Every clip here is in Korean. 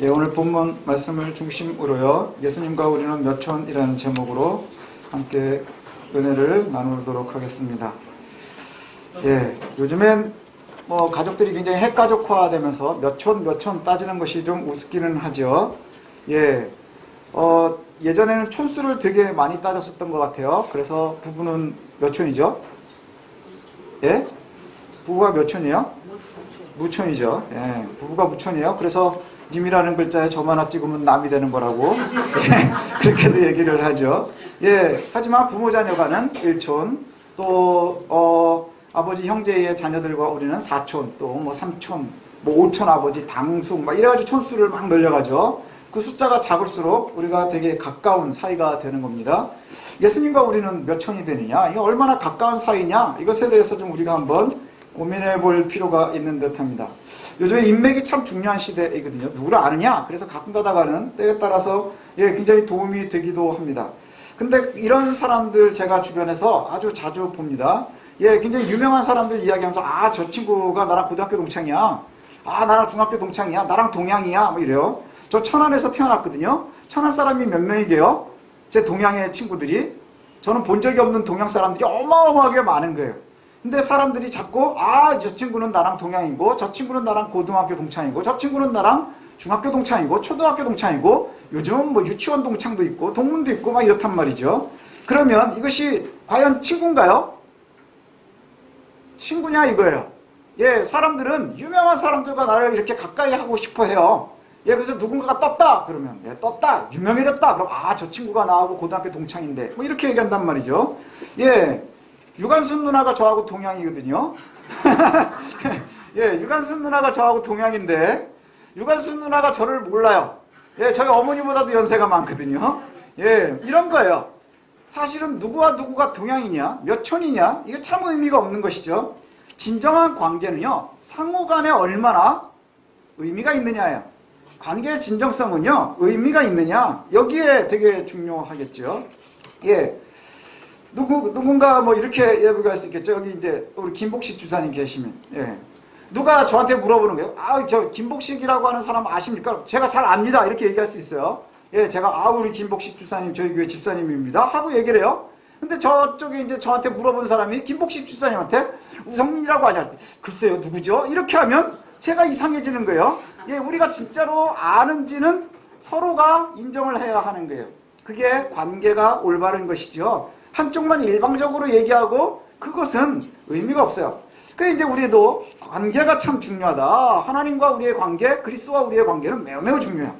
예, 오늘 본문 말씀을 중심으로요, 예수님과 우리는 몇촌이라는 제목으로 함께 은혜를 나누도록 하겠습니다. 예, 요즘엔 가족들이 굉장히 핵가족화되면서 몇촌 따지는 것이 좀 우습기는 하죠. 예, 예전에는 촌수를 되게 많이 따졌었던 것 같아요. 그래서 부부는 몇 촌이죠? 예? 부부가 몇 촌이요? 무촌이죠. 예, 부부가 무촌이에요. 그래서 님이라는 글자에 점 하나 찍으면 남이 되는 거라고 예, 그렇게도 얘기를 하죠. 예, 하지만 부모 자녀간은 1촌, 또 아버지 형제의 자녀들과 우리는 4촌, 또 3촌, 5촌 아버지 당숙 막 이래가지고 촌수를 막 늘려가죠. 그 숫자가 작을수록 우리가 되게 가까운 사이가 되는 겁니다. 예수님과 우리는 몇 촌이 되느냐, 이게 얼마나 가까운 사이냐, 이것에 대해서 좀 우리가 한번 고민해 볼 필요가 있는 듯 합니다. 요즘에 인맥이 참 중요한 시대이거든요. 누구를 아느냐? 그래서 가끔 가다가는 때에 따라서 굉장히 도움이 되기도 합니다. 근데 이런 사람들 제가 주변에서 아주 자주 봅니다. 굉장히 유명한 사람들 이야기하면서 저 친구가 나랑 고등학교 동창이야. 나랑 중학교 동창이야. 나랑 동양이야. 뭐 이래요. 저 천안에서 태어났거든요. 천안 사람이 몇 명이게요? 제 동양의 친구들이. 저는 본 적이 없는 동양 사람들이 어마어마하게 많은 거예요. 근데 사람들이 자꾸 저 친구는 나랑 동양이고, 저 친구는 나랑 고등학교 동창이고, 저 친구는 나랑 중학교 동창이고, 초등학교 동창이고, 요즘은 유치원 동창도 있고 동문도 있고 막 이렇단 말이죠. 그러면 이것이 과연 친구인가요? 친구냐 이거예요. 사람들은 유명한 사람들과 나를 이렇게 가까이 하고 싶어 해요. 그래서 누군가가 떴다 그러면 떴다 유명해졌다 그럼 저 친구가 나하고 고등학교 동창인데 뭐 이렇게 얘기한단 말이죠. 유관순 누나가 저하고 동양이거든요. 유관순 누나가 저하고 동양인데 유관순 누나가 저를 몰라요. 저희 어머니보다도 연세가 많거든요. 이런 거예요. 사실은 누구와 누구가 동양이냐, 몇 촌이냐, 이게 참 의미가 없는 것이죠. 진정한 관계는요, 상호 간에 얼마나 의미가 있느냐예요. 관계의 진정성은요, 의미가 있느냐, 여기에 되게 중요하겠죠. 누군가 이렇게 예부할 수 있겠죠. 여기 이제 우리 김복식 주사님 계시면, 누가 저한테 물어보는 거예요. 저 김복식이라고 하는 사람 아십니까? 제가 잘 압니다. 이렇게 얘기할 수 있어요. 제가 우리 김복식 주사님 저희 교회 집사님입니다 하고 얘기를 해요. 근데 저쪽에 이제 저한테 물어본 사람이 김복식 주사님한테 우성민이라고 하냐, 글쎄요 누구죠? 이렇게 하면 제가 이상해지는 거예요. 우리가 진짜로 아는지는 서로가 인정을 해야 하는 거예요. 그게 관계가 올바른 것이죠. 한쪽만 일방적으로 얘기하고 그것은 의미가 없어요. 그래서 이제 우리도 관계가 참 중요하다. 하나님과 우리의 관계, 그리스도와 우리의 관계는 매우 중요해요.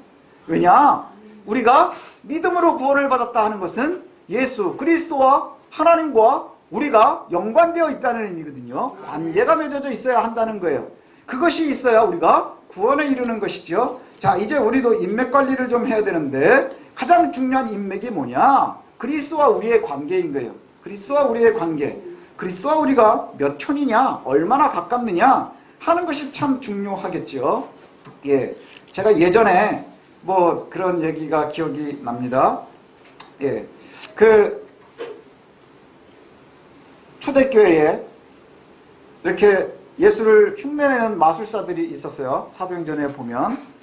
왜냐? 우리가 믿음으로 구원을 받았다 하는 것은 예수, 그리스도와 하나님과 우리가 연관되어 있다는 의미거든요. 관계가 맺어져 있어야 한다는 거예요. 그것이 있어야 우리가 구원에 이르는 것이죠. 자, 이제 우리도 인맥 관리를 좀 해야 되는데 가장 중요한 인맥이 뭐냐? 그리스도와 우리의 관계인 거예요. 그리스도와 우리의 관계. 그리스도와 우리가 몇 촌이냐, 얼마나 가깝느냐 하는 것이 참 중요하겠죠. 제가 예전에 그런 얘기가 기억이 납니다. 초대교회에 이렇게 예수를 흉내내는 마술사들이 있었어요. 사도행전에 보면.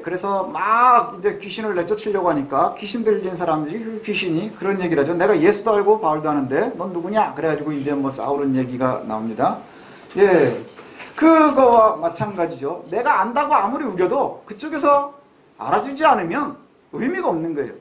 그래서 막 이제 귀신을 내쫓으려고 하니까 귀신 들린 사람들이 귀신이 그런 얘기를 하죠. 내가 예수도 알고 바울도 아는데 넌 누구냐? 그래가지고 이제 싸우는 얘기가 나옵니다. 그거와 마찬가지죠. 내가 안다고 아무리 우겨도 그쪽에서 알아주지 않으면 의미가 없는 거예요.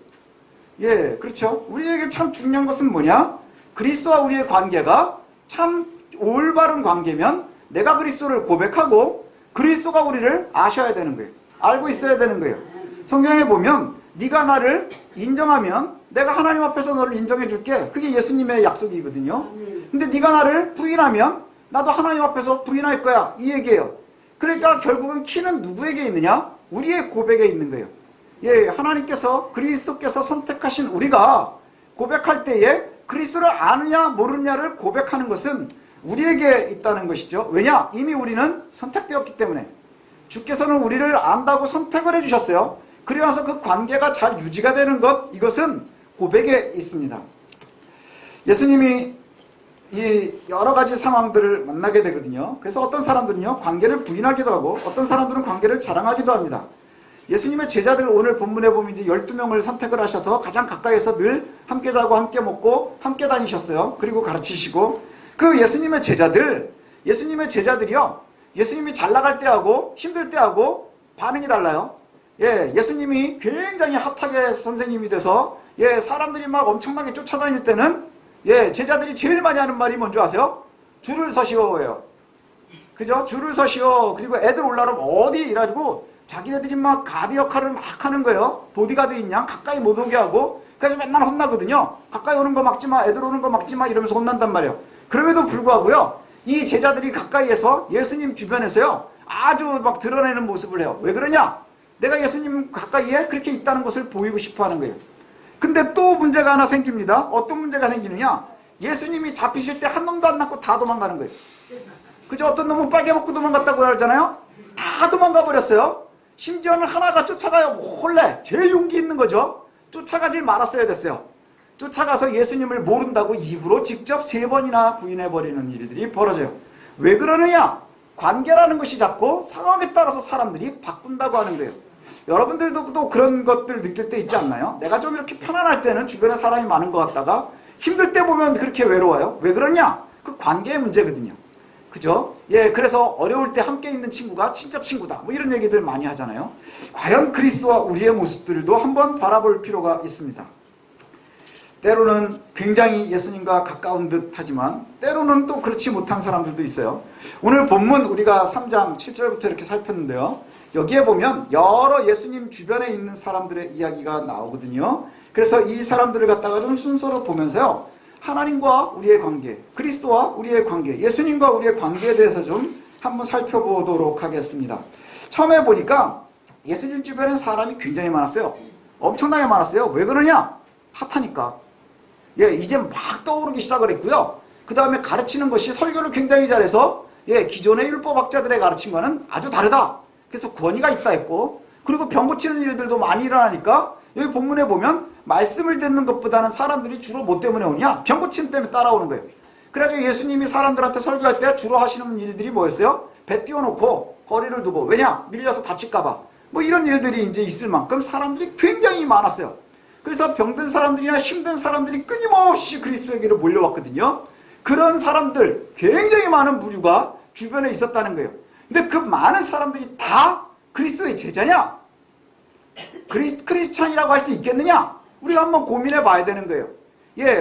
그렇죠. 우리에게 참 중요한 것은 뭐냐? 그리스도와 우리의 관계가 참 올바른 관계면 내가 그리스도를 고백하고 그리스도가 우리를 아셔야 되는 거예요. 알고 있어야 되는 거예요. 성경에 보면 네가 나를 인정하면 내가 하나님 앞에서 너를 인정해 줄게. 그게 예수님의 약속이거든요. 근데 네가 나를 부인하면 나도 하나님 앞에서 부인할 거야. 이 얘기예요. 그러니까 결국은 키는 누구에게 있느냐? 우리의 고백에 있는 거예요. 하나님께서 그리스도께서 선택하신 우리가 고백할 때에 그리스도를 아느냐 모르느냐를 고백하는 것은 우리에게 있다는 것이죠. 왜냐? 이미 우리는 선택되었기 때문에. 주께서는 우리를 안다고 선택을 해주셨어요. 그래서 그 관계가 잘 유지가 되는 것, 이것은 고백에 있습니다. 예수님이 이 여러 가지 상황들을 만나게 되거든요. 그래서 어떤 사람들은요, 관계를 부인하기도 하고 어떤 사람들은 관계를 자랑하기도 합니다. 예수님의 제자들 오늘 본문에 보면 이제 12명을 선택을 하셔서 가장 가까이에서 늘 함께 자고 함께 먹고 함께 다니셨어요. 그리고 가르치시고 그 예수님의 제자들이요. 예수님이 잘 나갈 때하고 힘들 때하고 반응이 달라요. 예수님이 굉장히 핫하게 선생님이 돼서 사람들이 막 엄청나게 쫓아다닐 때는 제자들이 제일 많이 하는 말이 뭔지 아세요? 줄을 서시오예요. 그죠? 줄을 서시오. 그리고 애들 올라오면 어디 이래가지고 자기네들이 막 가드 역할을 막 하는 거예요. 보디가드인 양 가까이 못 오게 하고 그래서 맨날 혼나거든요. 가까이 오는 거 막지 마, 애들 오는 거 막지 마 이러면서 혼난단 말이에요. 그럼에도 불구하고요, 이 제자들이 가까이에서 예수님 주변에서요 아주 막 드러내는 모습을 해요. 왜 그러냐? 내가 예수님 가까이에 그렇게 있다는 것을 보이고 싶어 하는 거예요. 근데 또 문제가 하나 생깁니다. 어떤 문제가 생기느냐? 예수님이 잡히실 때 한 놈도 안 남고 다 도망가는 거예요. 그죠? 어떤 놈은 빨개 먹고 도망갔다고 하잖아요. 다 도망가 버렸어요. 심지어는 하나가 쫓아가요. 몰래 제일 용기 있는 거죠. 쫓아가지 말았어야 됐어요. 쫓아가서 예수님을 모른다고 입으로 직접 3번이나 부인해버리는 일들이 벌어져요. 왜 그러느냐? 관계라는 것이 자꾸 상황에 따라서 사람들이 바꾼다고 하는 거예요. 여러분들도 또 그런 것들 느낄 때 있지 않나요? 내가 좀 이렇게 편안할 때는 주변에 사람이 많은 것 같다가 힘들 때 보면 그렇게 외로워요. 왜 그러냐? 그 관계의 문제거든요. 그죠? 그래서 어려울 때 함께 있는 친구가 진짜 친구다. 뭐 이런 얘기들 많이 하잖아요. 과연 그리스도와 우리의 모습들도 한번 바라볼 필요가 있습니다. 때로는 굉장히 예수님과 가까운 듯 하지만 때로는 또 그렇지 못한 사람들도 있어요. 오늘 본문 우리가 3장 7절부터 이렇게 살폈는데요. 여기에 보면 여러 예수님 주변에 있는 사람들의 이야기가 나오거든요. 그래서 이 사람들을 갖다가 좀 순서로 보면서요, 하나님과 우리의 관계, 그리스도와 우리의 관계, 예수님과 우리의 관계에 대해서 좀 한번 살펴보도록 하겠습니다. 처음에 보니까 예수님 주변에 사람이 굉장히 많았어요. 엄청나게 많았어요. 왜 그러냐? 핫하니까. 이제 막 떠오르기 시작을 했고요. 그 다음에 가르치는 것이 설교를 굉장히 잘해서 기존의 율법학자들의 가르침과는 아주 다르다. 그래서 권위가 있다 했고, 그리고 병 고치는 일들도 많이 일어나니까 여기 본문에 보면 말씀을 듣는 것보다는 사람들이 주로 뭐 때문에 오냐? 병 고치는 때문에 따라오는 거예요. 그래가지고 예수님이 사람들한테 설교할 때 주로 하시는 일들이 뭐였어요? 배 띄워놓고 거리를 두고, 왜냐? 밀려서 다칠까봐. 뭐 이런 일들이 이제 있을 만큼 사람들이 굉장히 많았어요. 그래서 병든 사람들이나 힘든 사람들이 끊임없이 그리스도에게로 몰려왔거든요. 그런 사람들, 굉장히 많은 부류가 주변에 있었다는 거예요. 근데 그 많은 사람들이 다 그리스도의 제자냐? 크리스찬이라고 할 수 있겠느냐? 우리가 한번 고민해 봐야 되는 거예요.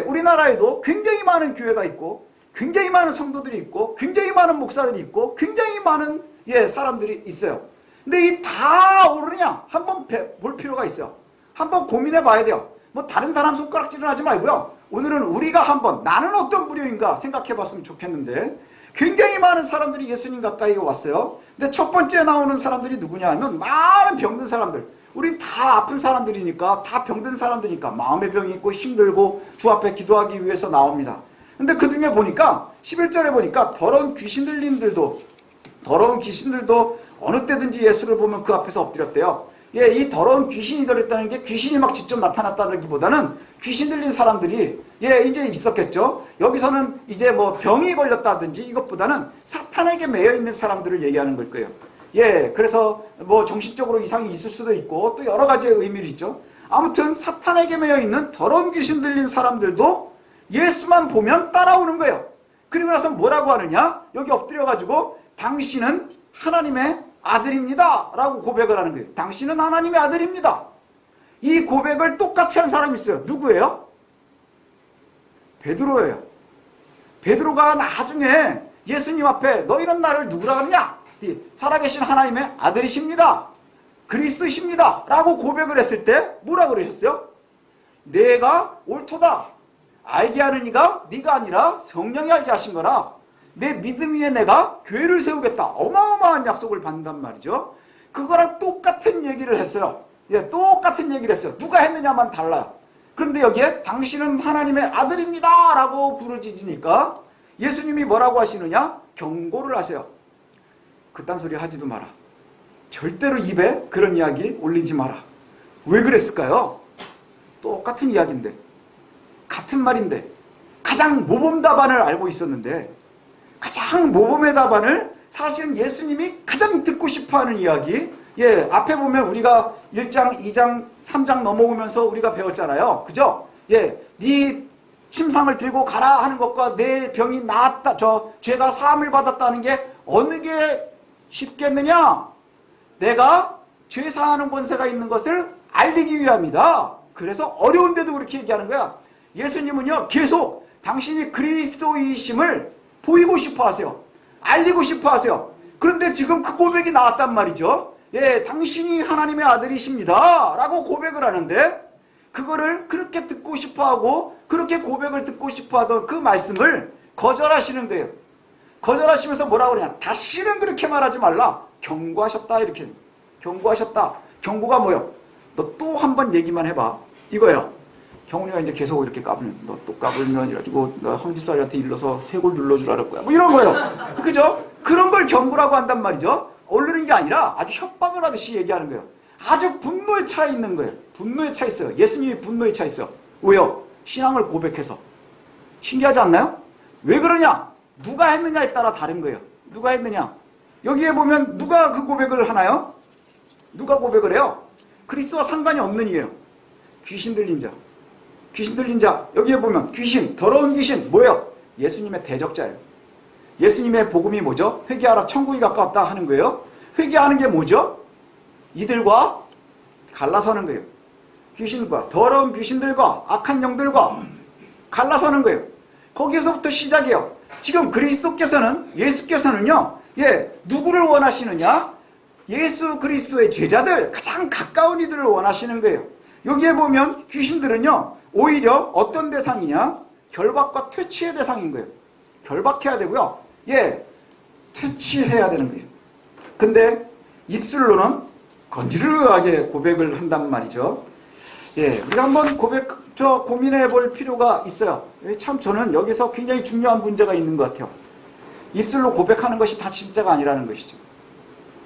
우리나라에도 굉장히 많은 교회가 있고, 굉장히 많은 성도들이 있고, 굉장히 많은 목사들이 있고, 굉장히 많은 사람들이 있어요. 근데 이 다 오르냐? 한번 볼 필요가 있어요. 한번 고민해 봐야 돼요. 뭐 다른 사람 손가락질은 하지 말고요. 오늘은 우리가 한번 나는 어떤 부류인가 생각해 봤으면 좋겠는데, 굉장히 많은 사람들이 예수님 가까이 왔어요. 근데 첫 번째 나오는 사람들이 누구냐 하면 많은 병든 사람들. 우린 다 아픈 사람들이니까, 다 병든 사람들이니까 마음의 병이 있고 힘들고 주 앞에 기도하기 위해서 나옵니다. 근데 그 중에 보니까 11절에 보니까 더러운 귀신들도 어느 때든지 예수를 보면 그 앞에서 엎드렸대요. 이 더러운 귀신이 들었다는 게 귀신이 막 직접 나타났다기보다는 귀신 들린 사람들이 이제 있었겠죠. 여기서는 이제 뭐 병이 걸렸다든지 이것보다는 사탄에게 매여 있는 사람들을 얘기하는 걸 거예요. 그래서 뭐 정신적으로 이상이 있을 수도 있고 또 여러 가지의 의미를 있죠. 아무튼 사탄에게 매여 있는 더러운 귀신 들린 사람들도 예수만 보면 따라오는 거예요. 그리고 나서 뭐라고 하느냐? 여기 엎드려가지고 당신은 하나님의 아들입니다 라고 고백을 하는 거예요. 당신은 하나님의 아들입니다. 이 고백을 똑같이 한 사람이 있어요. 누구예요? 베드로예요. 베드로가 나중에 예수님 앞에 너희는 나를 누구라 하느냐? 살아계신 하나님의 아들이십니다. 그리스도이십니다 라고 고백을 했을 때 뭐라 그러셨어요? 내가 옳도다. 알게 하는 이가 네가 아니라 성령이 알게 하신 거라. 내 믿음 위에 내가 교회를 세우겠다. 어마어마한 약속을 받는단 말이죠. 그거랑 똑같은 얘기를 했어요. 똑같은 얘기를 했어요. 누가 했느냐만 달라요. 그런데 여기에 당신은 하나님의 아들입니다 라고 부르짖으니까 예수님이 뭐라고 하시느냐? 경고를 하세요. 그딴 소리 하지도 마라. 절대로 입에 그런 이야기 올리지 마라. 왜 그랬을까요? 똑같은 이야기인데, 같은 말인데, 가장 모범 답안을 알고 있었는데, 가장 모범의 답안을 사실은 예수님이 가장 듣고 싶어하는 이야기, 예, 앞에 보면 우리가 1장, 2장, 3장 넘어오면서 우리가 배웠잖아요. 그죠? 예, 네 침상을 들고 가라 하는 것과 내 병이 나았다, 죄가 사함을 받았다는 게 어느 게 쉽겠느냐? 내가 죄 사하는 권세가 있는 것을 알리기 위함이다. 그래서 어려운데도 그렇게 얘기하는 거야. 예수님은요, 계속 당신이 그리스도이심을 보이고 싶어 하세요. 알리고 싶어 하세요. 그런데 지금 그 고백이 나왔단 말이죠. 예, 당신이 하나님의 아들이십니다 라고 고백을 하는데, 그거를 그렇게 듣고 싶어 하고 그렇게 고백을 듣고 싶어 하던 그 말씀을 거절하시는 거예요. 거절하시면서 뭐라고 그러냐, 다시는 그렇게 말하지 말라, 경고하셨다. 이렇게 경고하셨다. 경고가 뭐예요? 너 또 한 번 얘기만 해봐, 이거예요. 경훈이가 이제 계속 이렇게 까불면, 너 또 까불면 이래가지고 너 헌집사리한테 일러서 쇄골 눌러주라 그럴 거야, 뭐 이런 거예요. 그죠? 그런 걸 경고라고 한단 말이죠. 얼르는 게 아니라 아주 협박을 하듯이 얘기하는 거예요. 아주 분노에 차 있는 거예요. 분노에 차 있어요. 예수님이 분노에 차 있어요. 왜요? 신앙을 고백해서. 신기하지 않나요? 왜 그러냐? 누가 했느냐에 따라 다른 거예요. 누가 했느냐? 여기에 보면 누가 그 고백을 하나요? 누가 고백을 해요? 그리스도와 상관이 없는 이에요. 귀신 들린 자. 귀신 들린 자. 여기에 보면 귀신, 더러운 귀신 뭐예요? 예수님의 대적자예요. 예수님의 복음이 뭐죠? 회개하라, 천국이 가까웠다 하는 거예요. 회개하는 게 뭐죠? 이들과 갈라서는 거예요. 귀신과, 더러운 귀신들과 악한 영들과 갈라서는 거예요. 거기서부터 시작이에요. 지금 그리스도께서는, 예수께서는요, 예, 누구를 원하시느냐? 예수 그리스도의 제자들, 가장 가까운 이들을 원하시는 거예요. 여기에 보면 귀신들은요, 오히려 어떤 대상이냐? 결박과 퇴치의 대상인 거예요. 결박해야 되고요, 예, 퇴치해야 되는 거예요. 근데 입술로는 건지르르하게 고백을 한단 말이죠. 예, 우리가 한번 고민해 볼 필요가 있어요. 참 저는 여기서 굉장히 중요한 문제가 있는 것 같아요. 입술로 고백하는 것이 다 진짜가 아니라는 것이죠.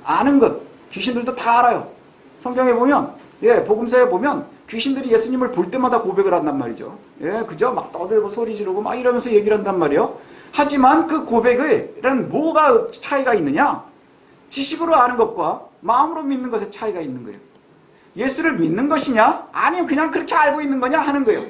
아는 것, 귀신들도 다 알아요. 성경에 보면, 예, 복음서에 보면 귀신들이 예수님을 볼 때마다 고백을 한단 말이죠. 예, 그죠? 막 떠들고 소리 지르고 막 이러면서 얘기를 한단 말이에요. 하지만 그 고백에는 뭐가 차이가 있느냐? 지식으로 아는 것과 마음으로 믿는 것의 차이가 있는 거예요. 예수를 믿는 것이냐? 아니면 그냥 그렇게 알고 있는 거냐 하는 거예요.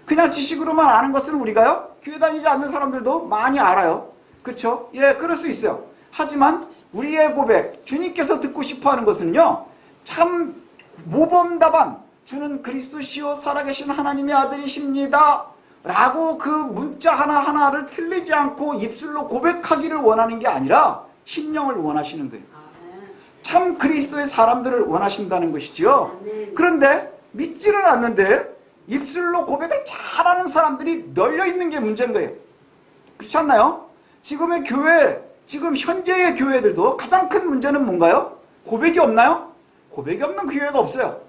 그냥 지식으로만 아는 것은 우리가요, 교회 다니지 않는 사람들도 많이 알아요. 그렇죠? 예, 그럴 수 있어요. 하지만 우리의 고백, 주님께서 듣고 싶어하는 것은요, 참 모범답안, 주는 그리스도시요 살아계신 하나님의 아들이십니다 라고 그 문자 하나하나를 틀리지 않고 입술로 고백하기를 원하는 게 아니라 심령을 원하시는 거예요. 참 그리스도의 사람들을 원하신다는 것이지요. 그런데 믿지는 않는데 입술로 고백을 잘하는 사람들이 널려있는 게 문제인 거예요. 그렇지 않나요? 지금의 교회, 지금 현재의 교회들도 가장 큰 문제는 뭔가요? 고백이 없나요? 고백이 없는 교회가 없어요.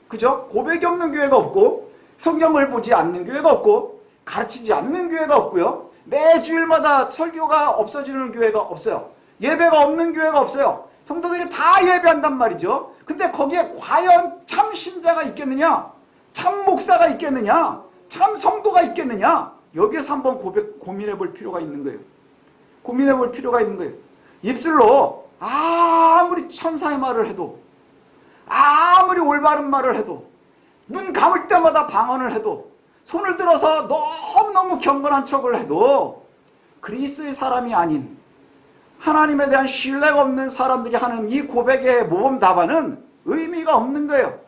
그죠? 고백이 없는 교회가 없고, 성경을 보지 않는 교회가 없고, 가르치지 않는 교회가 없고요, 매주일마다 설교가 없어지는 교회가 없어요. 예배가 없는 교회가 없어요. 성도들이 다 예배한단 말이죠. 근데 거기에 과연 참 신자가 있겠느냐? 참 목사가 있겠느냐? 참 성도가 있겠느냐? 여기에서 한번 고민해 볼 필요가 있는 거예요. 고민해 볼 필요가 있는 거예요. 입술로 아무리 천사의 말을 해도, 아무리 올바른 말을 해도, 눈 감을 때마다 방언을 해도, 손을 들어서 너무너무 경건한 척을 해도 그리스도의 사람이 아닌, 하나님에 대한 신뢰가 없는 사람들이 하는 이 고백의 모범 답안은 의미가 없는 거예요.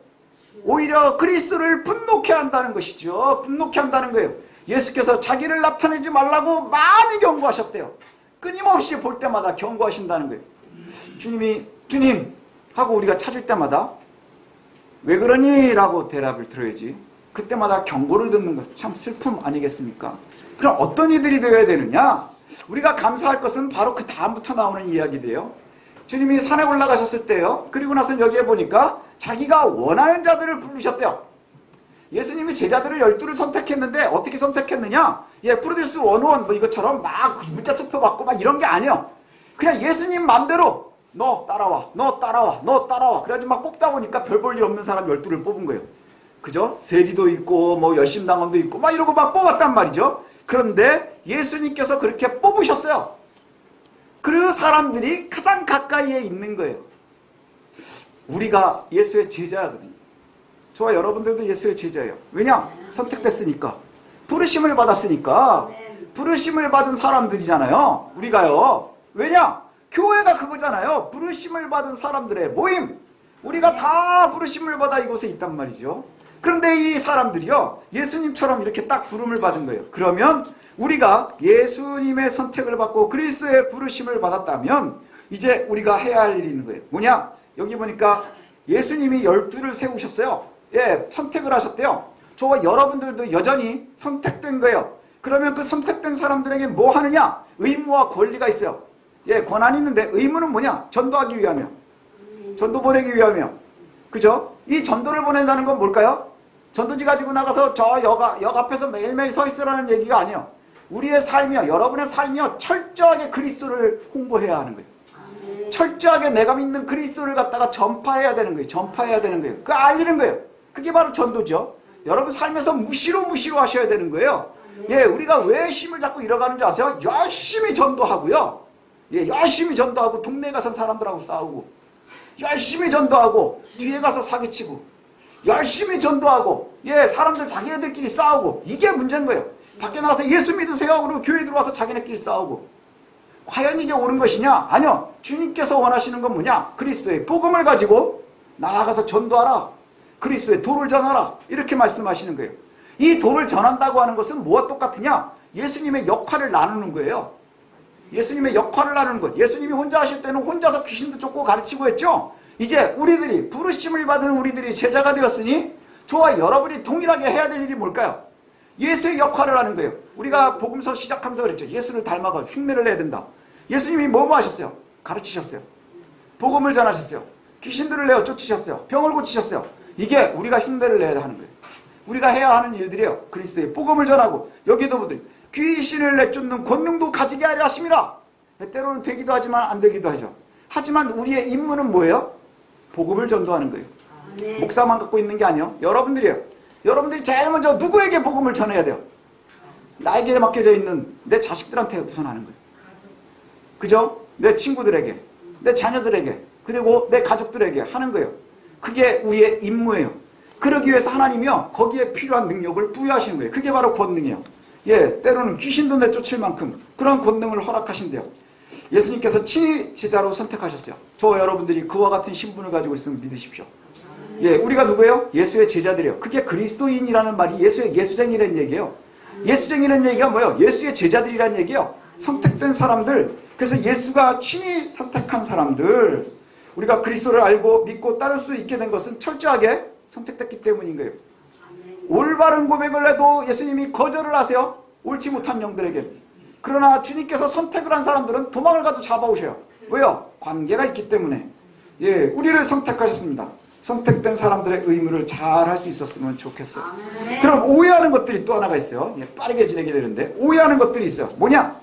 오히려 그리스도를 분노케 한다는 것이죠. 분노케 한다는 거예요. 예수께서 자기를 나타내지 말라고 많이 경고하셨대요. 끊임없이 볼 때마다 경고하신다는 거예요. 주님 하고 우리가 찾을 때마다 왜 그러니? 라고 대답을 들어야지. 그때마다 경고를 듣는 것 참 슬픔 아니겠습니까? 그럼 어떤 이들이 되어야 되느냐? 우리가 감사할 것은 바로 그 다음부터 나오는 이야기들이에요. 주님이 산에 올라가셨을 때요, 그리고 나서 여기에 보니까 자기가 원하는 자들을 부르셨대요. 예수님이 제자들을 12를 선택했는데 어떻게 선택했느냐? 예, 프로듀스 101 뭐 이것처럼 막 문자 투표 받고 막 이런 게 아니에요. 그냥 예수님 맘대로 너 따라와, 너 따라와, 너 따라와. 그래가지고 막 뽑다 보니까 별 볼 일 없는 사람 12를 뽑은 거예요. 그죠? 세리도 있고 뭐 열심당원도 있고 막 이러고 막 뽑았단 말이죠. 그런데 예수님께서 그렇게 뽑으셨어요. 그 사람들이 가장 가까이에 있는 거예요. 우리가 예수의 제자거든요. 저와 여러분들도 예수의 제자예요. 왜냐? 선택됐으니까. 부르심을 받았으니까. 부르심을 받은 사람들이잖아요. 우리가요. 왜냐? 교회가 그거잖아요. 부르심을 받은 사람들의 모임. 우리가 다 부르심을 받아 이곳에 있단 말이죠. 그런데 이 사람들이요, 예수님처럼 이렇게 딱 부름을 받은 거예요. 그러면 우리가 예수님의 선택을 받고 그리스도의 부르심을 받았다면 이제 우리가 해야 할 일이 있는 거예요. 뭐냐? 여기 보니까 예수님이 12를 세우셨어요. 예, 선택을 하셨대요. 저와 여러분들도 여전히 선택된 거예요. 그러면 그 선택된 사람들에게 뭐 하느냐? 의무와 권리가 있어요. 예, 권한이 있는데 의무는 뭐냐? 전도하기 위하며, 전도 보내기 위하며, 그죠? 이 전도를 보낸다는 건 뭘까요? 전도지 가지고 나가서 저 역 앞에서 매일매일 서 있으라는 얘기가 아니에요. 우리의 삶이요, 여러분의 삶이요, 철저하게 그리스도를 홍보해야 하는 거예요. 철저하게 내가 믿는 그리스도를 갖다가 전파해야 되는 거예요. 전파해야 되는 거예요. 그거 알리는 거예요. 그게 바로 전도죠. 여러분 삶에서 무시로 하셔야 되는 거예요. 예, 우리가 왜 힘을 잡고 잃어가는 줄 아세요? 열심히 전도하고요. 예, 열심히 전도하고 동네에 가서 사람들하고 싸우고, 열심히 전도하고 뒤에 가서 사기치고, 열심히 전도하고, 예, 사람들 자기네들끼리 싸우고, 이게 문제인 거예요. 밖에 나가서 예수 믿으세요 그리고 교회 들어와서 자기네끼리 싸우고. 과연 이게 옳은 것이냐? 아니요. 주님께서 원하시는 건 뭐냐? 그리스도의 복음을 가지고 나아가서 전도하라. 그리스도의 도를 전하라. 이렇게 말씀하시는 거예요. 이 도를 전한다고 하는 것은 뭐와 똑같으냐? 예수님의 역할을 나누는 거예요. 예수님의 역할을 나누는 것. 예수님이 혼자 하실 때는 혼자서 귀신도 쫓고 가르치고 했죠. 이제 우리들이, 부르심을 받은 우리들이 제자가 되었으니 저와 여러분이 동일하게 해야 될 일이 뭘까요? 예수의 역할을 하는 거예요. 우리가 복음서 시작하면서 그랬죠. 예수를 닮아가 흉내를 내야 된다. 예수님이 뭐뭐 하셨어요? 가르치셨어요. 복음을 전하셨어요. 귀신들을 내어 쫓으셨어요. 병을 고치셨어요. 이게 우리가 흉내를 내야 하는 거예요. 우리가 해야 하는 일들이에요. 그리스도의 복음을 전하고, 여기도 보더니 귀신을 내쫓는 권능도 가지게 하려 하심이라. 때로는 되기도 하지만 안 되기도 하죠. 하지만 우리의 임무는 뭐예요? 복음을 전도하는 거예요. 목사만 갖고 있는 게 아니에요. 여러분들이에요. 여러분들이 제일 먼저 누구에게 복음을 전해야 돼요? 나에게 맡겨져 있는 내 자식들한테 우선 하는 거예요. 그죠? 내 친구들에게, 내 자녀들에게, 그리고 내 가족들에게 하는 거예요. 그게 우리의 임무예요. 그러기 위해서 하나님이요, 거기에 필요한 능력을 부여하시는 거예요. 그게 바로 권능이에요. 예, 때로는 귀신도 내쫓을 만큼 그런 권능을 허락하신대요. 예수님께서 친히 제자로 선택하셨어요. 저와 여러분들이 그와 같은 신분을 가지고 있으면 믿으십시오. 예, 우리가 누구예요? 예수의 제자들이에요. 그게 그리스도인이라는 말이 예수의 예수쟁이라는 얘기예요. 예수쟁이라는 얘기가 뭐예요? 예수의 제자들이라는 얘기예요. 선택된 사람들. 그래서 예수가 친히 선택한 사람들. 우리가 그리스도를 알고 믿고 따를 수 있게 된 것은 철저하게 선택됐기 때문인 거예요. 올바른 고백을 해도 예수님이 거절을 하세요. 옳지 못한 영들에게. 그러나 주님께서 선택을 한 사람들은 도망을 가도 잡아오셔요. 왜요? 관계가 있기 때문에. 예, 우리를 선택하셨습니다. 선택된 사람들의 의무를 잘 할 수 있었으면 좋겠어요. 그럼 오해하는 것들이 또 하나가 있어요. 예, 빠르게 진행이 되는데 오해하는 것들이 있어요. 뭐냐?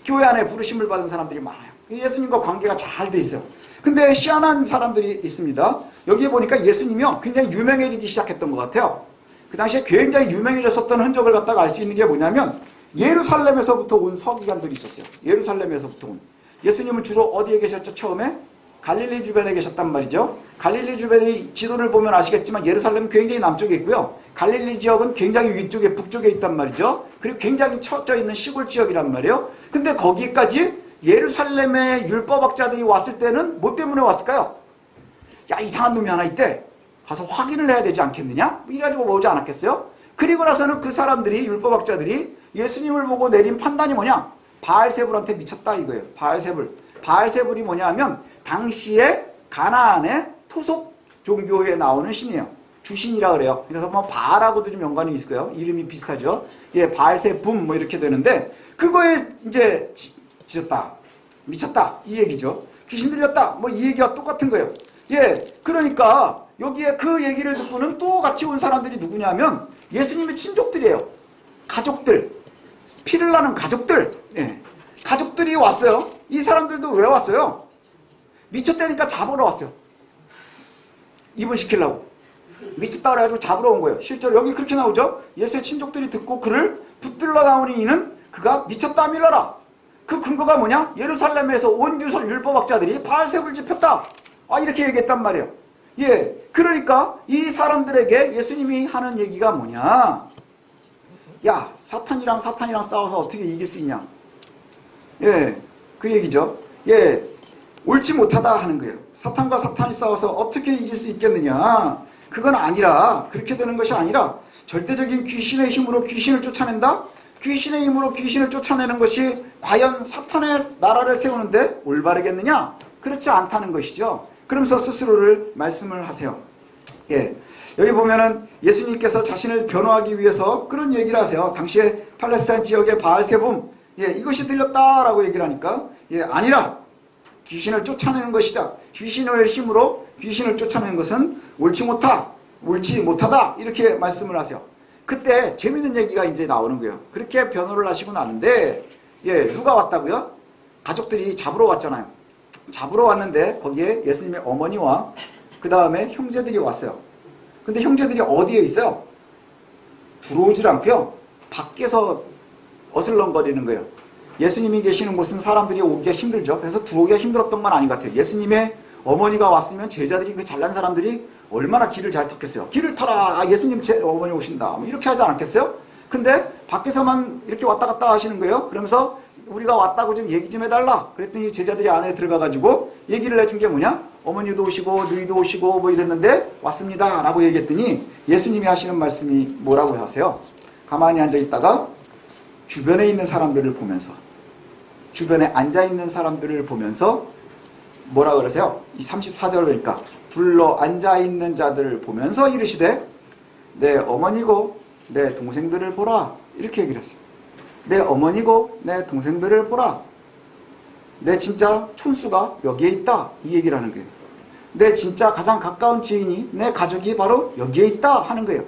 교회 안에 부르심을 받은 사람들이 많아요. 예수님과 관계가 잘 돼 있어요. 근데 희한한 사람들이 있습니다. 여기에 보니까 예수님이요, 굉장히 유명해지기 시작했던 것 같아요. 그 당시에 굉장히 유명해졌었던 흔적을 갖다가 알 수 있는 게 뭐냐면 예루살렘에서부터 온 서기관들이 있었어요. 예루살렘에서부터 온. 예수님은 주로 어디에 계셨죠? 처음에? 갈릴리 주변에 계셨단 말이죠. 갈릴리 주변의 지도를 보면 아시겠지만 예루살렘은 굉장히 남쪽에 있고요. 갈릴리 지역은 굉장히 위쪽에, 북쪽에 있단 말이죠. 그리고 굉장히 처져 있는 시골 지역이란 말이에요. 근데 거기까지 예루살렘의 율법학자들이 왔을 때는 뭐 때문에 왔을까요? 야, 이상한 놈이 하나 있대. 가서 확인을 해야 되지 않겠느냐? 이래가지고 오지 않았겠어요? 그리고 나서는 그 사람들이, 율법학자들이 예수님을 보고 내린 판단이 뭐냐? 바알세불한테 미쳤다 이거예요. 바알세불. 바알세불이 뭐냐 하면 당시에 가나안의 토속 종교에 나오는 신이에요. 주신이라 그래요. 그래서 뭐 바알하고도 좀 연관이 있을 거예요. 이름이 비슷하죠. 예, 바알세붐 뭐 이렇게 되는데 그거에 이제 지졌다, 미쳤다 이 얘기죠. 귀신 들렸다 뭐 이 얘기와 똑같은 거예요. 예, 그러니까 여기에 그 얘기를 듣고는 또 같이 온 사람들이 누구냐면 예수님의 친족들이에요. 가족들, 피를 나는 가족들. 예, 가족들이 왔어요. 이 사람들도 왜 왔어요? 미쳤다니까 잡으러 왔어요. 입원시키려고. 미쳤다 그래가지고 잡으러 온 거예요. 실제로 여기 그렇게 나오죠. 예수의 친족들이 듣고 그를 붙들러 나오니 이는 그가 미쳤다 밀러라. 그 근거가 뭐냐? 예루살렘에서 온 율법학자들이 바알세불 집혔다. 아, 이렇게 얘기했단 말이에요. 예, 그러니까 이 사람들에게 예수님이 하는 얘기가 뭐냐? 야, 사탄이랑 싸워서 어떻게 이길 수 있냐? 예, 그 얘기죠. 예, 옳지 못하다 하는 거예요. 사탄과 사탄이 싸워서 어떻게 이길 수 있겠느냐? 그건 아니라, 그렇게 되는 것이 아니라 절대적인 귀신의 힘으로 귀신을 쫓아낸다? 귀신의 힘으로 귀신을 쫓아내는 것이 과연 사탄의 나라를 세우는데 올바르겠느냐? 그렇지 않다는 것이죠. 그러면서 스스로를 말씀을 하세요. 예, 여기 보면은 예수님께서 자신을 변호하기 위해서 그런 얘기를 하세요. 당시에 팔레스타인 지역의 바알세붐, 예, 이것이 들렸다라고 얘기를 하니까, 예, 아니라 귀신을 쫓아내는 것이다. 귀신의 힘으로 귀신을 쫓아내는 것은 옳지 못하다. 이렇게 말씀을 하세요. 그때 재밌는 얘기가 이제 나오는 거예요. 그렇게 변호를 하시고 나는데, 예, 누가 왔다고요? 가족들이 잡으러 왔잖아요. 잡으러 왔는데 거기에 예수님의 어머니와 그 다음에 형제들이 왔어요. 근데 형제들이 어디에 있어요? 들어오질 않고요. 밖에서 어슬렁거리는 거예요. 예수님이 계시는 곳은 사람들이 오기가 힘들죠. 그래서 들어오기가 힘들었던 건 아닌 것 같아요. 예수님의 어머니가 왔으면 제자들이, 그 잘난 사람들이 얼마나 길을 잘 탔겠어요. 길을 타라, 아, 예수님 제 어머니 오신다, 뭐 이렇게 하지 않았겠어요? 근데 밖에서만 이렇게 왔다 갔다 하시는 거예요. 그러면서 우리가 왔다고 좀 얘기 좀 해달라. 그랬더니 제자들이 안에 들어가가지고 얘기를 해준 게 뭐냐? 어머니도 오시고 너희도 오시고 뭐 이랬는데 왔습니다 라고 얘기했더니 예수님이 하시는 말씀이 뭐라고 하세요? 가만히 앉아있다가 주변에 있는 사람들을 보면서, 주변에 앉아있는 사람들을 보면서 뭐라 그러세요? 이 34절 보니까 불러 앉아있는 자들을 보면서 이르시되 내 어머니고 내 동생들을 보라, 이렇게 얘기를 했어요. 내 어머니고 내 동생들을 보라. 내 진짜 촌수가 여기에 있다, 이 얘기를 하는 거예요. 내 진짜 가장 가까운 지인이, 내 가족이 바로 여기에 있다 하는 거예요.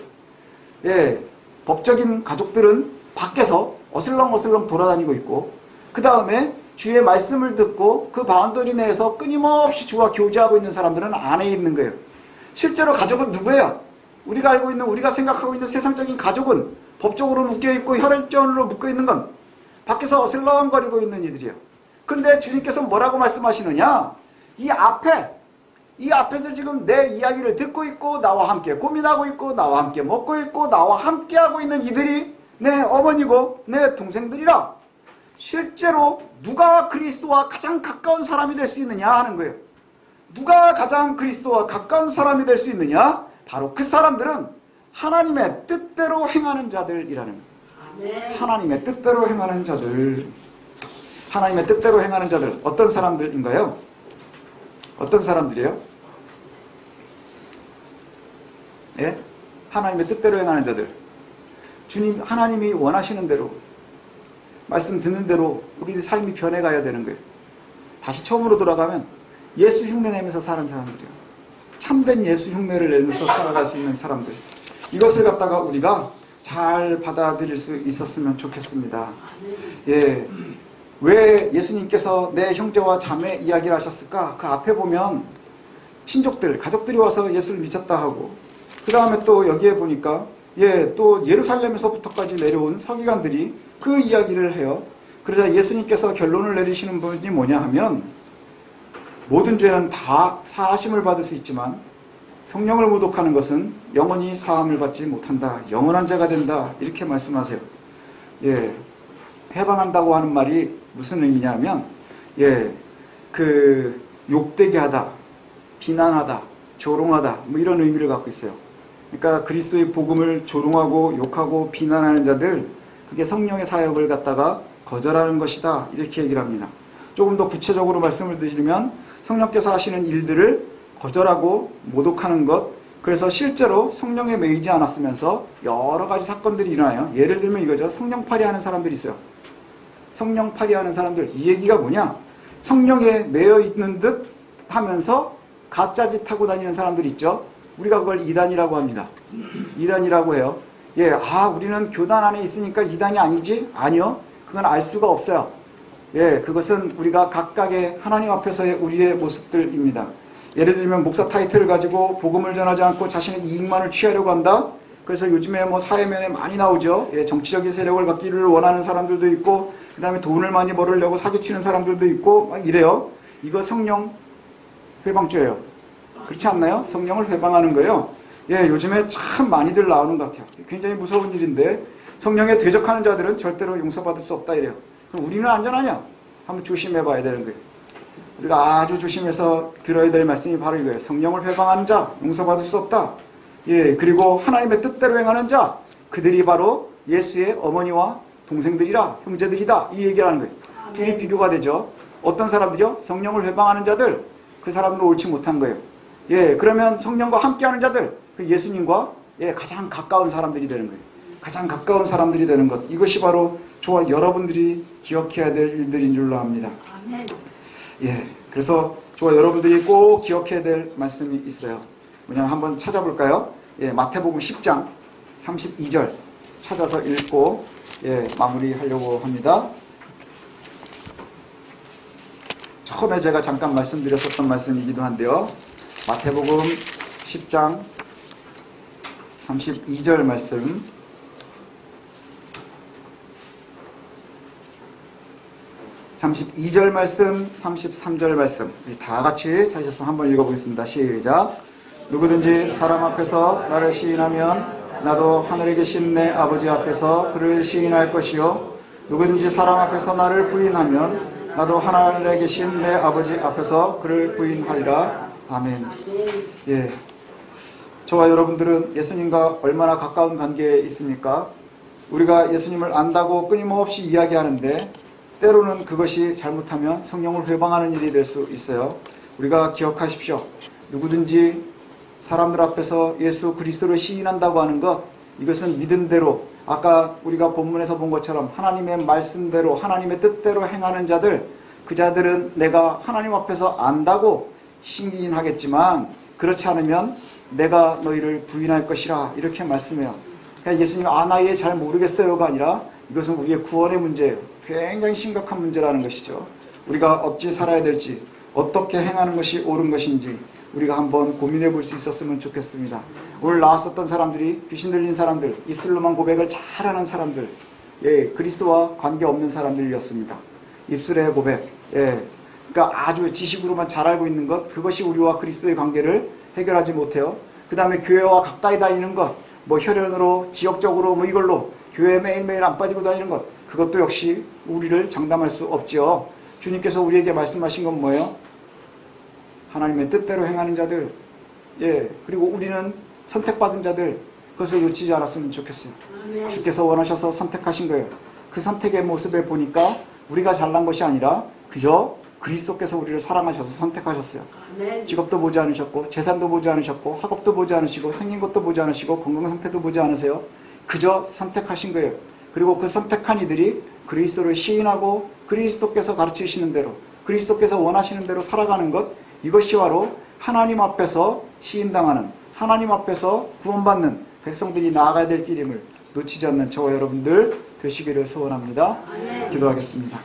예, 법적인 가족들은 밖에서 어슬렁어슬렁 돌아다니고 있고, 그 다음에 주의 말씀을 듣고 그 바운더리 내에서 끊임없이 주와 교제하고 있는 사람들은 안에 있는 거예요. 실제로 가족은 누구예요? 우리가 알고 있는, 우리가 생각하고 있는 세상적인 가족은 법적으로 묶여있고 혈연전으로 묶여있는 건 밖에서 어슬렁거리고 있는 이들이에요. 근데 주님께서 뭐라고 말씀하시느냐? 이 앞에서 지금 내 이야기를 듣고 있고 나와 함께 고민하고 있고 나와 함께 먹고 있고 나와 함께 하고 있는 이들이 내 어머니고 내 동생들이라. 실제로 누가 그리스도와 가장 가까운 사람이 될 수 있느냐 하는 거예요. 누가 가장 그리스도와 가까운 사람이 될 수 있느냐? 바로 그 사람들은 하나님의 뜻대로 행하는 자들이라는 거예요. 하나님의 뜻대로 행하는 자들. 하나님의 뜻대로 행하는 자들. 어떤 사람들인가요? 어떤 사람들이에요? 예? 하나님의 뜻대로 행하는 자들. 주님, 하나님이 원하시는 대로, 말씀 듣는 대로 우리 삶이 변해가야 되는 거예요. 다시 처음으로 돌아가면 예수 흉내 내면서 사는 사람들이에요. 참된 예수 흉내를 내면서 살아갈 수 있는 사람들. 이것을 갖다가 우리가 잘 받아들일 수 있었으면 좋겠습니다. 예. 왜 예수님께서 내 형제와 자매 이야기를 하셨을까? 그 앞에 보면 친족들, 가족들이 와서 예수를 믿었다 하고, 그 다음에 또 여기에 보니까 예, 또 예루살렘에서부터까지 내려온 서기관들이 그 이야기를 해요. 그러자 예수님께서 결론을 내리시는 분이 뭐냐 하면, 모든 죄는 다 사하심을 받을 수 있지만 성령을 모독하는 것은 영원히 사함을 받지 못한다. 영원한 자가 된다. 이렇게 말씀하세요. 예, 해방한다고 하는 말이 무슨 의미냐면, 예, 그 욕되게 하다, 비난하다, 조롱하다, 뭐 이런 의미를 갖고 있어요. 그러니까 그리스도의 복음을 조롱하고 욕하고 비난하는 자들, 그게 성령의 사역을 갖다가 거절하는 것이다, 이렇게 얘기를 합니다. 조금 더 구체적으로 말씀을 드리면 성령께서 하시는 일들을 거절하고 모독하는 것, 그래서 실제로 성령에 매이지 않았으면서 여러 가지 사건들이 일어나요. 예를 들면 이거죠. 성령팔이 하는 사람들이 있어요. 성령팔이 하는 사람들, 이 얘기가 뭐냐? 성령에 매여 있는 듯 하면서 가짜 짓 하고 다니는 사람들 있죠. 우리가 그걸 이단이라고 합니다. 이단이라고 해요. 예, 아, 우리는 교단 안에 있으니까 이단이 아니지? 아니요. 그건 알 수가 없어요. 예, 그것은 우리가 각각의 하나님 앞에서의 우리의 모습들입니다. 예를 들면 목사 타이틀을 가지고 복음을 전하지 않고 자신의 이익만을 취하려고 한다. 그래서 요즘에 뭐 사회면에 많이 나오죠. 예, 정치적인 세력을 갖기를 원하는 사람들도 있고, 그 다음에 돈을 많이 벌으려고 사기치는 사람들도 있고 막 이래요. 이거 성령 회방죄예요. 그렇지 않나요? 성령을 회방하는 거예요. 예, 요즘에 참 많이들 나오는 것 같아요. 굉장히 무서운 일인데 성령에 대적하는 자들은 절대로 용서받을 수 없다 이래요. 그럼 우리는 안전하냐? 한번 조심해 봐야 되는 거예요. 우리가 아주 조심해서 들어야 될 말씀이 바로 이거예요. 성령을 회방하는 자 용서받을 수 없다. 예, 그리고 하나님의 뜻대로 행하는 자 그들이 바로 예수의 어머니와 동생들이라 형제들이다 이 얘기를 하는 거예요. 둘이 비교가 되죠. 어떤 사람들이요? 성령을 회방하는 자들 그 사람들은 옳지 못한 거예요. 예, 그러면 성령과 함께하는 자들 그 예수님과 예, 가장 가까운 사람들이 되는 거예요. 가장 가까운 사람들이 되는 것 이것이 바로 저와 여러분들이 기억해야 될 일들인 줄로 압니다. 예, 그래서 저와 여러분들이 꼭 기억해야 될 말씀이 있어요. 뭐냐면 한번 찾아볼까요? 예, 마태복음 10장 32절 찾아서 읽고 예, 마무리하려고 합니다. 처음에 제가 잠깐 말씀드렸었던 말씀이기도 한데요. 마태복음 10장 32절 말씀 32절 말씀, 33절 말씀 다 같이 찾아서 한번 읽어보겠습니다. 시작. 누구든지 사람 앞에서 나를 시인하면 나도 하늘에 계신 내 아버지 앞에서 그를 시인할 것이요 누구든지 사람 앞에서 나를 부인하면 나도 하늘에 계신 내 아버지 앞에서 그를 부인하리라. 아멘. 예, 저와 여러분들은 예수님과 얼마나 가까운 관계에 있습니까? 우리가 예수님을 안다고 끊임없이 이야기하는데 때로는 그것이 잘못하면 성령을 회방하는 일이 될 수 있어요. 우리가 기억하십시오. 누구든지 사람들 앞에서 예수 그리스도를 시인한다고 하는 것 이것은 믿은 대로 아까 우리가 본문에서 본 것처럼 하나님의 말씀대로 하나님의 뜻대로 행하는 자들 그 자들은 내가 하나님 앞에서 안다고 시인하겠지만 그렇지 않으면 내가 너희를 부인할 것이라 이렇게 말씀해요. 그러니까 예수님이 나 얘 잘 모르겠어요가 아니라 이것은 우리의 구원의 문제예요. 굉장히 심각한 문제라는 것이죠. 우리가 어찌 살아야 될지 어떻게 행하는 것이 옳은 것인지 우리가 한번 고민해 볼 수 있었으면 좋겠습니다. 오늘 나왔었던 사람들이 귀신 들린 사람들 입술로만 고백을 잘하는 사람들 예, 그리스도와 관계없는 사람들이었습니다. 입술의 고백 예, 그러니까 아주 지식으로만 잘 알고 있는 것 그것이 우리와 그리스도의 관계를 해결하지 못해요. 그 다음에 교회와 가까이 다니는 것 뭐 혈연으로 지역적으로 뭐 이걸로 교회 매일매일 안 빠지고 다니는 것 그것도 역시 우리를 장담할 수 없죠. 주님께서 우리에게 말씀하신 건 뭐예요? 하나님의 뜻대로 행하는 자들 예, 그리고 우리는 선택받은 자들 그것을 놓치지 않았으면 좋겠어요. 주께서 원하셔서 선택하신 거예요. 그 선택의 모습에 보니까 우리가 잘난 것이 아니라 그저 그리스도께서 우리를 사랑하셔서 선택하셨어요. 직업도 보지 않으셨고 재산도 보지 않으셨고 학업도 보지 않으시고 생긴 것도 보지 않으시고 건강 상태도 보지 않으세요. 그저 선택하신 거예요. 그리고 그 선택한 이들이 그리스도를 시인하고 그리스도께서 가르치시는 대로 그리스도께서 원하시는 대로 살아가는 것 이것이 바로 하나님 앞에서 시인당하는 하나님 앞에서 구원받는 백성들이 나아가야 될 길임을 놓치지 않는 저와 여러분들 되시기를 소원합니다. 기도하겠습니다.